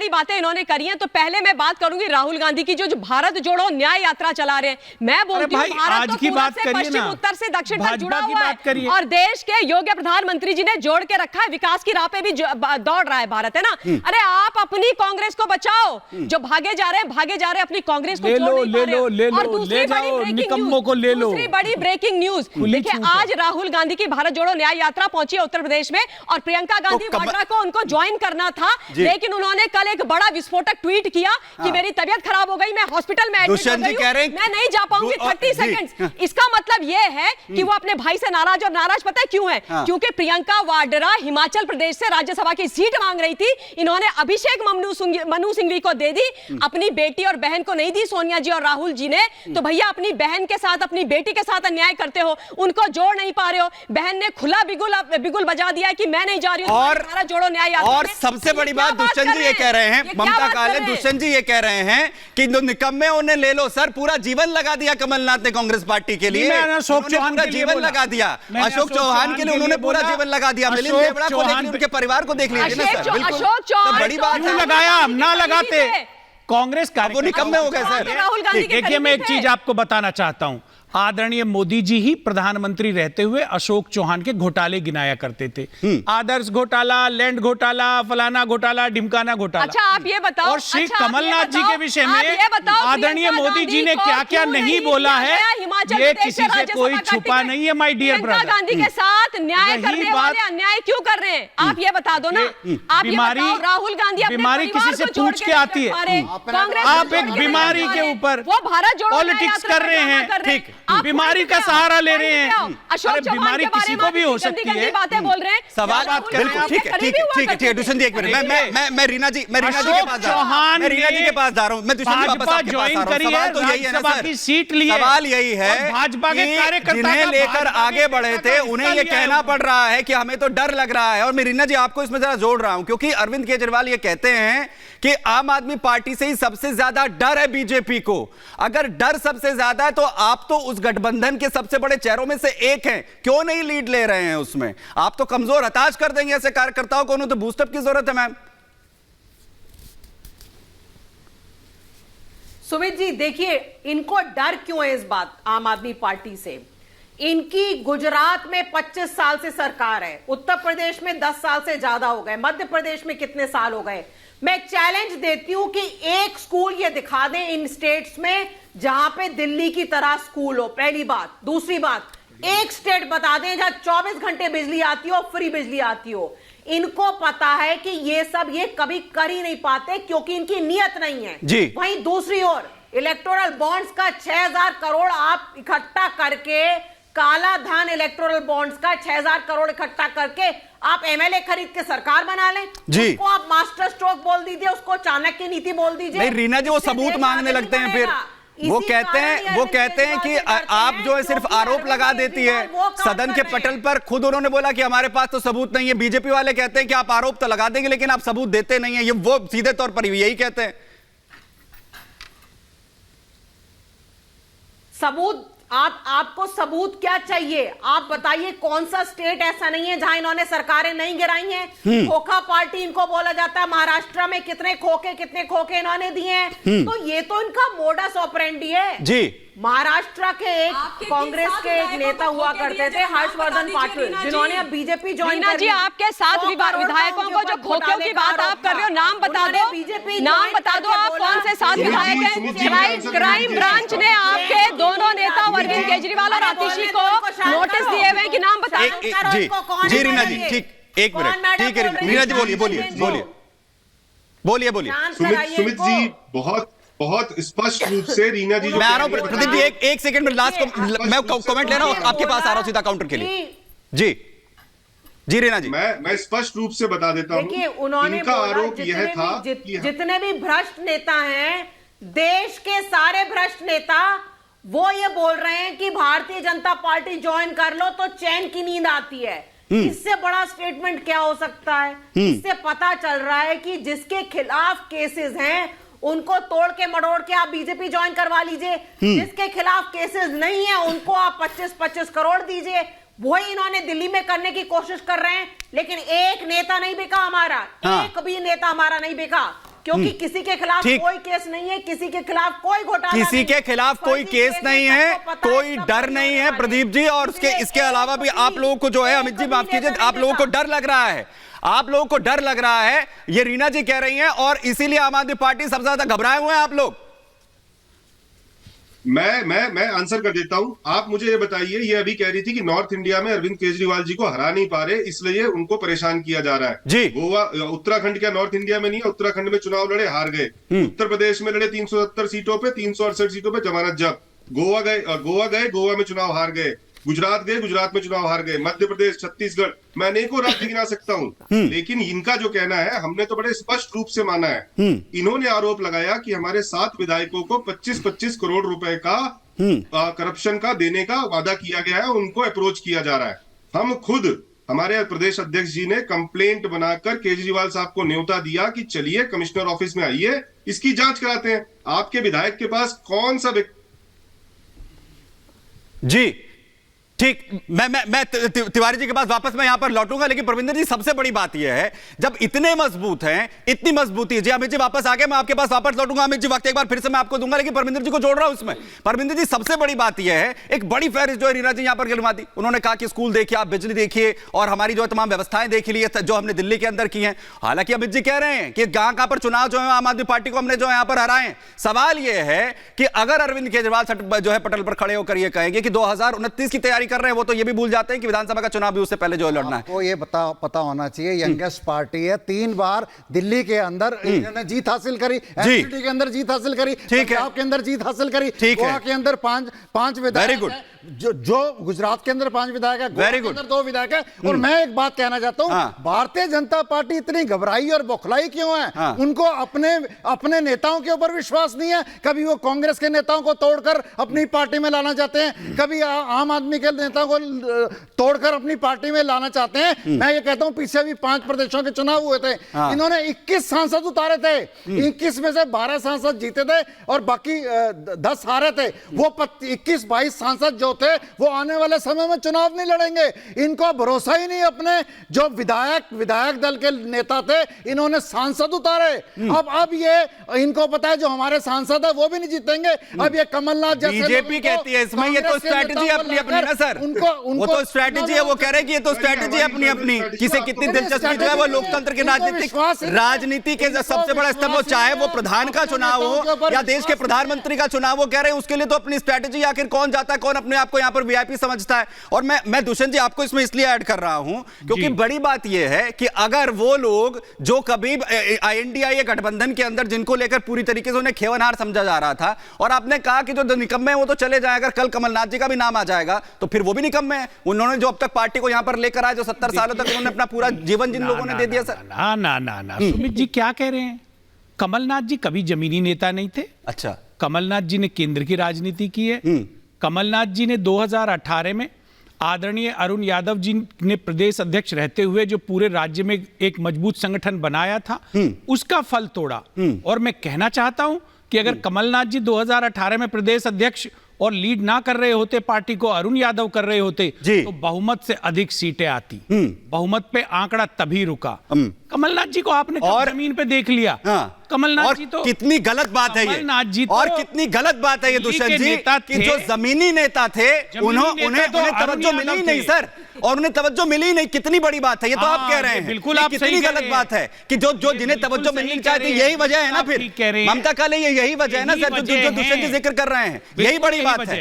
बड़ी बातें इन्होंने करी हैं। तो पहले मैं बात करूंगी राहुल गांधी की, जो भारत जोड़ो न्याय यात्रा चला रहे हैं। मैं बोलती हूँ भारत तो पूरब से पश्चिम, उत्तर से दक्षिण तक जुड़ा हुआ है और देश के योग्य प्रधानमंत्री जी ने जोड़ के रखा है। विकास की राह पे भी दौड़ रहा है भारत, है ना। अरे आप अपनी कांग्रेस को बचाओ, जो भागे जा रहे हैं अपनी कांग्रेस को छोड़ नहीं पा रहे। और दूसरी बड़ी ब्रेकिंग न्यूज देखिए, आज राहुल गांधी की भारत जोड़ो न्याय यात्रा पहुंची है उत्तर प्रदेश में और प्रियंका गांधी वाड्रा को उनको ज्वाइन करना था, लेकिन उन्होंने कल एक बड़ा विस्फोटक ट्वीट किया कि मेरी तबीयत खराब हो गई, मैं हॉस्पिटल में एडमिट हो गई हूं, मैं नहीं जा पाऊंगी 30 सेकंड्स। इसका मतलब यह है कि वो अपने भाई से नाराज, और नाराज पता है क्यों है? क्योंकि प्रियंका वाड्रा हिमाचल प्रदेश से राज्यसभा की सीट मांग रही थी, इन्होंने अभिषेक मनु सिंघवी को दे दी, अपनी बेटी और बहन को नहीं दी, सोनिया जी और राहुल जी ने। तो भैया अपनी बहन के साथ, अपनी बेटी के साथ अन्याय करते हो, उनको जोड़ नहीं पा रहे हो। बहन ने खुला बिगुल बजा दिया है कि मैं नहीं जा रही हूं और जोड़ो न्याय यात्रा। और सबसे बड़ी बात दुष्यंत जी ये कह रहे हैं, ममता काले दुष्यंत जी ये कह रहे हैं कि जो निकम्मे उन्हें ले लो। सर पूरा जीवन लगा दिया कमलनाथ ने कांग्रेस पार्टी के लिए, अशोक चौहान का जीवन लगा दिया, अशोक चौहान के लिए उन्होंने पूरा जीवन लगा दिया, मिलिंद देवड़ा को लेकर उनके परिवार को देख लीजिए ना सर। बिल्कुल बड़ी बात है, लगाया हम ना लगाते कांग्रेस का, वो निकम्मे हो गए सर। देखिए मैं एक चीज आपको बताना चाहता हूं, आदरणीय मोदी जी ही प्रधानमंत्री रहते हुए अशोक चौहान के घोटाले गिनाया करते थे, आदर्श घोटाला, लैंड घोटाला, फलाना घोटाला, ढिमकाना घोटाला। अच्छा आप ये बताओ, और श्री कमलनाथ जी के विषय में आदरणीय मोदी जी ने क्या क्या नहीं बोला है, ये किसी से कोई छुपा नहीं है। माय डियर ब्रदर, गांधी के साथ न्याय करने वाले अन्याय क्यों कर रहे हैं? आप ये बता दो ना। आप बीमारी, राहुल गांधी बीमारी किसी से पूछ के आती है, आप एक बीमारी के ऊपर वो भारत जोड़ो पॉलिटिक्स कर रहे हैं, ठीक, बीमारी का सहारा ले रहे हैं। अरे बीमारी किसी को भी हो सकती है। बातें बोल रहे हैं, सवाल बिल्कुल ठीक है दुष्यंत जी एक मिनट, मैं रीना जी के पास जा रहा हूं, मैं रीना जी के पास जा रहा हूं, मैं दुष्यंत जी वापस आपके पास आ रहा हूं। सवाल तो यही है ना सर, सीट लिए, सवाल यही है भाजपा के कार्यकर्ता जिन्हें लेकर आगे बढ़े थे उन्हें ये कहना पड़ रहा है कि हमें तो डर लग रहा है। और मैं रीना जी आपको इसमें जरा जोड़ रहा हूं, क्योंकि अरविंद केजरीवाल ये कहते हैं कि आम आदमी पार्टी से ही सबसे ज्यादा डर है बीजेपी को। अगर डर सबसे ज्यादा है तो आप तो उस गठबंधन के सबसे बड़े चेहरों में से एक हैं, क्यों नहीं लीड ले रहे हैं उसमें? आप तो कमजोर हताश कर देंगे ऐसे कार्यकर्ताओं को, उन्हें तो बूस्टअप की जरूरत है। मैम सुमित जी देखिए, इनको डर क्यों है इस बात आम आदमी पार्टी से? इनकी गुजरात में 25 साल से सरकार है, उत्तर प्रदेश में 10 साल से ज्यादा हो गए, मध्य प्रदेश में कितने साल हो गए। मैं चैलेंज देती हूं कि एक स्कूल ये दिखा दें इन स्टेट्स में जहां पे दिल्ली की तरह स्कूल हो, पहली बात। दूसरी बात, एक स्टेट बता दें जहां 24 घंटे बिजली आती हो, फ्री बिजली आती हो। इनको पता है कि ये सब ये कभी कर ही नहीं पाते क्योंकि इनकी नियत नहीं है जी। वहीं दूसरी ओर इलेक्टोरल बॉन्ड्स का 6000 करोड़ आप इकट्ठा करके, काला धन इलेक्टोरल बॉन्ड्स का 6000 करोड़ इकट्ठा करके आप एमएलए खरीद के सरकार बना लें जी। उसको आप मास्टर स्ट्रोक बोल दीजिए, उसको चाणक्य नीति बोल दीजिए। नहीं रीना जी, वो सबूत मांगने लगते हैं, फिर वो कहते हैं कि आप जो है सिर्फ आरोप लगा देती है सदन के पटल पर। खुद उन्होंने बोला कि हमारे पास तो सबूत नहीं है। बीजेपी वाले कहते हैं कि आप आरोप तो लगा देंगे लेकिन आप सबूत देते नहीं है। ये वो सीधे तौर पर यही कहते हैं। सबूत आपको सबूत क्या चाहिए? आप बताइए कौन सा स्टेट ऐसा नहीं है जहां इन्होंने सरकारें नहीं गिराई हैं? खोखा पार्टी इनको बोला जाता है। महाराष्ट्र में कितने खोखे इन्होंने दिए हैं। तो ये तो इनका मोडस ऑपरेंडी है जी। महाराष्ट्र के एक कांग्रेस के एक नेता हुआ करते थे, हर्षवर्धन पाटिल, जिन्होंने अब बीजेपी ज्वाइन कर जी। आपके 7 विधायकों को जो खोखों की बात आप कर रहे हो, नाम बता दो, नाम बता दो आप कौन से 7 विधायक हैं? क्राइम ब्रांच ने आपके दोनों नेता अरविंद केजरीवाल और आतिशी को नोटिस दिए हुए कि नाम बताओ। जी रीना जी, ठीक, एक मिनट, ठीक है रीना जी, बोलिए। सुमित जी बहुत स्पष्ट रूप से रीना जी, मैं आ रहा हूं प्रदीप जी, एक सेकंड में लास्ट को मैं कमेंट ले रहा हूं, आपके पास आ रहा हूं सीधा काउंटर के लिए। जी रीना जी, मैं स्पष्ट रूप से बता देता हूं। देखिए उन्होंने आरोप यह था जितने भी भ्रष्ट नेता हैं, देश के सारे भ्रष्ट नेता, वो ये बोल रहे हैं कि भारतीय जनता पार्टी ज्वाइन कर लो तो चैन की नींद आती है। इससे बड़ा स्टेटमेंट क्या हो सकता है? इससे पता चल रहा है कि जिसके खिलाफ केसेस हैं उनको तोड़ के मड़ोड़ के आप बीजेपी ज्वाइन करवा लीजिए, जिसके खिलाफ केसेस नहीं है उनको आप 25-25 करोड़ दीजिए। वही इन्होंने दिल्ली में करने की कोशिश कर रहे हैं, लेकिन एक नेता नहीं बिका हमारा, एक भी नेता हमारा नहीं बिका। क्योंकि किसी के खिलाफ कोई केस नहीं है, किसी के खिलाफ कोई घोटाला नहीं, किसी के खिलाफ कोई केस नहीं है, कोई डर नहीं है प्रदीप जी। और इसके अलावा भी आप लोगों को जो है, अमित जी माफ कीजिए, आप लोगों को डर लग रहा है, आप लोगों को डर लग रहा है, ये रीना जी कह रही हैं, और इसीलिए आम आदमी पार्टी सबसे ज्यादा घबराए हुए हैं आप लोग। मैं आंसर कर देता हूं। आप मुझे ये बताइए, ये अभी कह रही थी कि नॉर्थ इंडिया में अरविंद केजरीवाल जी को हरा नहीं पा रहे, इसलिए उनको परेशान किया जा रहा है जी। गोवा, उत्तराखंड क्या नॉर्थ इंडिया में नहीं है? उत्तराखंड में चुनाव लड़े, हार गए। उत्तर प्रदेश में लड़े 370 सीटों पे, 368 सीटों पे जमानत जब्त। गोवा में चुनाव हार गए। गुजरात गए, गुजरात में चुनाव हार गए। मध्य प्रदेश, छत्तीसगढ़, मैं अनेकों राज्य गिना सकता हूं। लेकिन इनका जो कहना है, हमने तो बड़े स्पष्ट रूप से माना है। इन्होंने आरोप लगाया कि हमारे 7 विधायकों को 25-25 करोड़ रुपए का करप्शन का देने का वादा किया गया है, उनको अप्रोच किया जा रहा है। हम खुद, हमारे प्रदेश अध्यक्ष जी ने कंप्लेंट बनाकर केजरीवाल साहब को न्योता दिया कि चलिए कमिश्नर ऑफिस में आइए, इसकी जांच कराते हैं। आपके विधायक के पास कौन सा जी ठीक, मैं तिवारी जी के पास वापस मैं यहां पर लौटूंगा, लेकिन प्रविंदर जी सबसे बड़ी बात यह है, जब इतने मजबूत हैं, इतनी मजबूती है जी। अमित जी वापस आके मैं आपके पास वापस लौटूंगा। अमित जी वक्त एक बार फिर से मैं आपको दूंगा, लेकिन परमिंदर जी को जोड़ रहा हूं इसमें। परमिंदर जी सबसे बड़ी बात यह है, एक बड़ी फहरिस्त जो रीना जी यहां पर गिनवा दी। उन्होंने कहा कि स्कूल देखिए, आप बिजली देखिए, और हमारी जो तमाम व्यवस्थाएं देख ली जो हमने दिल्ली के अंदर की हैं। हालांकि अमित जी कह रहे हैं कि कहां पर चुनाव जो है आम आदमी पार्टी को हमने जो यहां पर हराए। सवाल यह है कि अगर अरविंद केजरीवाल जो है पटल पर खड़े होकर यह कहेंगे कि 2029 की तैयारी कर रहे हैं, वो तो ये भी जाते हैं कि विधानसभा का चुनाव भी उससे पहले जो लड़ना है। आपको ये पता होना चाहिए, यंगेस्ट पार्टी है, 3 बार दिल्ली के अंदर इन्होंने जीत हासिल करी, एनसीडी के अंदर जीत हासिल करी, पंजाब के अंदर जीत हासिल करी, गोवा के अंदर 5 विधायक हैं, जो गुजरात के अंदर 5 विधायक है, गोवा के अंदर 2 विधायक है। और मैं एक बात कहना चाहता हूं, भारतीय जनता पार्टी इतनी घबराई और बौखलाई क्यों है? उनको अपने नेताओं के ऊपर विश्वास नहीं है। कभी वो कांग्रेस के नेताओं को तोड़कर अपनी पार्टी में लाना चाहते हैं, कभी आम आदमी के नेताओं को तोड़कर अपनी पार्टी में लाना चाहते हैं। मैं ये कहता हूं, पीछे भी 5 प्रदेशों के चुनाव हुए थे, इन्होंने 21 सांसद उतारे थे, 21 में से 12 सांसद जीते थे और बाकी 10 हारे थे। वो 21-22 सांसद जो थे, वो आने वाले समय में चुनाव नहीं लड़ेंगे। इनको भरोसा ही नहीं, अपने जो विधायक दल के नेता थे, इन्होंने सांसद उतारे। अब ये इनको पता है जो हमारे सांसद है वो भी नहीं जीतेंगे। अब ये कमलनाथ जैसे बीजेपी कहती है इसमें, ये तो स्ट्रैटेजी अपनी अपनी ना सर, वो तो स्ट्रैटेजी है। वो कह रहे हैं कि ये तो स्ट्रैटेजी अपनी अपनी, किसे कितनी दिलचस्पी जो है वो लोकतंत्र के राजनीति के सबसे बड़ा स्तंभ हो, चाहे वो प्रधान का चुनाव हो या देश के प्रधानमंत्री का चुनाव हो, कह रहे हैं उसके लिए तो अपनी स्ट्रैटेजी। आखिर कौन जाता है, कौन अपने आप को यहां पर वीआईपी समझता है। और मैं दुष्यंत जी आपको इसमें इसलिए ऐड कर रहा हूं क्योंकि बड़ी बात यह है कि अगर वो लोग जो कभी INDA गठबंधन के अंदर जिनको लेकर पूरी तरीके से उन्हें खेवनहार समझा जा रहा था, और आपने कहा कि जो निकम्मे हैं वो तो चले जाए, अगर कल कमलनाथ जी का भी नाम आ जाएगा तो फिर वो भी निकम्मे हैं। उन्होंने जो अब तक पार्टी को यहां पर लेकर आए, जो 70 सालों तक उन्होंने अपना पूरा जीवन जिन लोगों ने दे दिया सर। ना सुमित जी क्या कह रहे हैं? कमलनाथ जी कभी जमीनी नेता नहीं थे। अच्छा, कमलनाथ जी ने केंद्र की राजनीति की है। कमलनाथ जी ने 2018 में आदरणीय अरुण यादव जी ने प्रदेश अध्यक्ष रहते हुए जो पूरे राज्य में एक मजबूत संगठन बनाया था, उसका फल तोड़ा। और मैं कहना चाहता हूं कि अगर कमलनाथ जी 2018 में प्रदेश अध्यक्ष और लीड ना कर रहे होते पार्टी को, अरुण यादव कर रहे होते, तो बहुमत से अधिक सीटें आती। बहुमत पे आंकड़ा तभी रुका। कमलनाथ जी को आपने और जमीन पे देख लिया। कमलनाथ जी तो कितनी गलत बात है ये, और कितनी गलत बात है ये दुष्यंत जी कि जो जमीनी नेता थे उन्हें तवज्जो मिली ही नहीं सर, और उन्हें तवज्जो मिली ही नहीं। कितनी बड़ी बात है ये, तो आप कह रहे हैं। बिल्कुल आप कितनी गलत बात है कि जो जिन्हें तवज्जो मिलनी चाहिए, यही वजह है ना। फिर ममता का लिए यही वजह है ना सर, जो दुष्यंत जी जिक्र कर रहे हैं, यही बड़ी बात है।